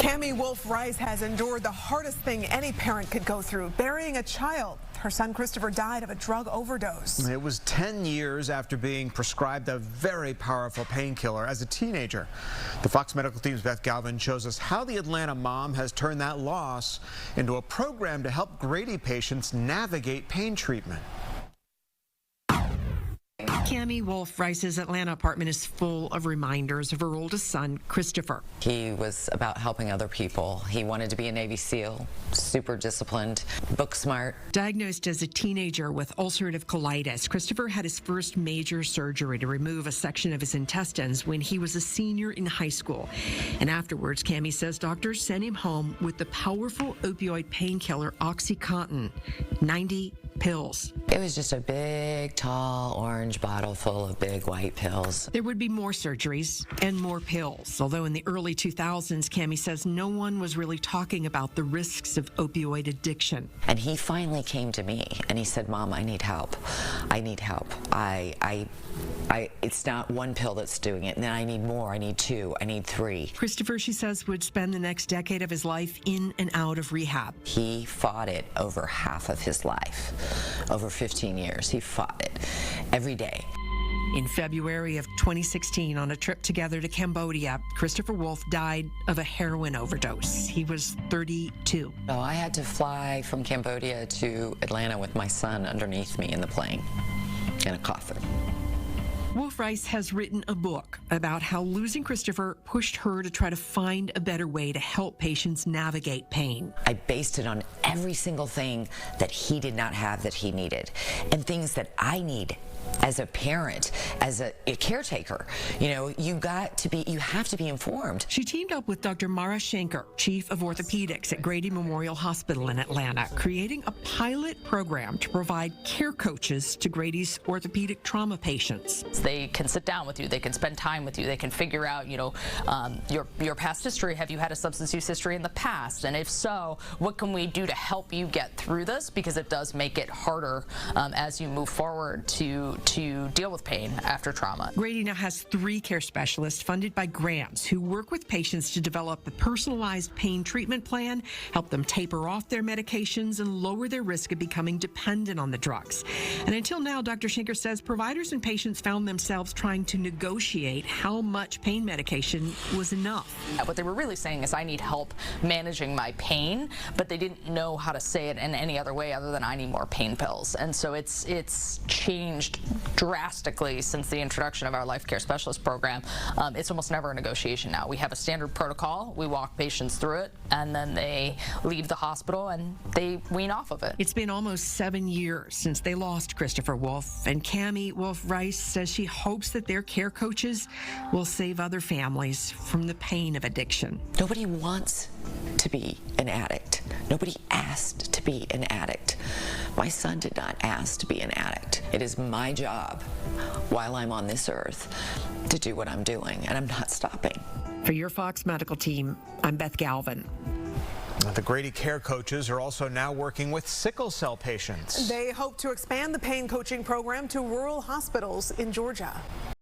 Cami Wolf-Rice has endured the hardest thing any parent could go through, burying a child. Her son Christopher died of a drug overdose. It was 10 years after being prescribed a very powerful painkiller as a teenager. The Fox Medical Team's Beth Galvin shows us how the Atlanta mom has turned that loss into a program to help Grady patients navigate pain treatment. Cami Wolf-Rice's Atlanta apartment is full of reminders of her oldest son, Christopher. He was about helping other people. He wanted to be a Navy SEAL, super disciplined, book smart. Diagnosed as a teenager with ulcerative colitis, Christopher had his first major surgery to remove a section of his intestines when he was a senior in high school. And afterwards, Cami says doctors sent him home with the powerful opioid painkiller OxyContin, 90 pills. It was just a big, tall, orange bottle full of big white pills. There would be more surgeries and more pills, although in the early 2000s, Cami says no one was really talking about the risks of opioid addiction. And he finally came to me and he said, "Mom, I need help. I need help. It's not one pill that's doing it, and then I need more. I need two. I need three." Christopher, she says, would spend the next decade of his life in and out of rehab. He fought it over half of his life. Over 15 years, he fought it every day. In February of 2016, on a trip together to Cambodia, Christopher Wolf died of a heroin overdose. He was 32. So I had to fly from Cambodia to Atlanta with my son underneath me in the plane in a coffin. Wolf-Rice has written a book about how losing Christopher pushed her to try to find a better way to help patients navigate pain. I based it on every single thing that he did not have that he needed, and things that I need as a parent, as a caretaker. You know, you have to be informed. She teamed up with Dr. Mara Schenker, chief of orthopedics at Grady Memorial Hospital in Atlanta, creating a pilot program to provide care coaches to Grady's orthopedic trauma patients. They can sit down with you, they can spend time with you, they can figure out, your past history. Have you had a substance use history in the past? And if so, what can we do to help you get through this? Because it does make it harder as you move forward to deal with pain after trauma. Grady now has 3 care specialists funded by grants who work with patients to develop a personalized pain treatment plan, help them taper off their medications, and lower their risk of becoming dependent on the drugs. And until now, Dr. Schenker says providers and patients found themselves trying to negotiate how much pain medication was enough. What they were really saying is, I need help managing my pain, but they didn't know how to say it in any other way other than I need more pain pills. And so it's changed drastically since the introduction of our Life Care Specialist program. It's almost never a negotiation now. We have a standard protocol, we walk patients through it, and then they leave the hospital and they wean off of it. It's been almost 7 years since they lost Christopher Wolf, and Cami Wolf-Rice says she hopes that their care coaches will save other families from the pain of addiction. Nobody wants to be an addict. Nobody asked to be an addict. My son did not ask to be an addict. It is my job while I'm on this earth to do what I'm doing, and I'm not stopping. For your Fox Medical Team, I'm Beth Galvin. The Grady care coaches are also now working with sickle cell patients. They hope to expand the pain coaching program to rural hospitals in Georgia.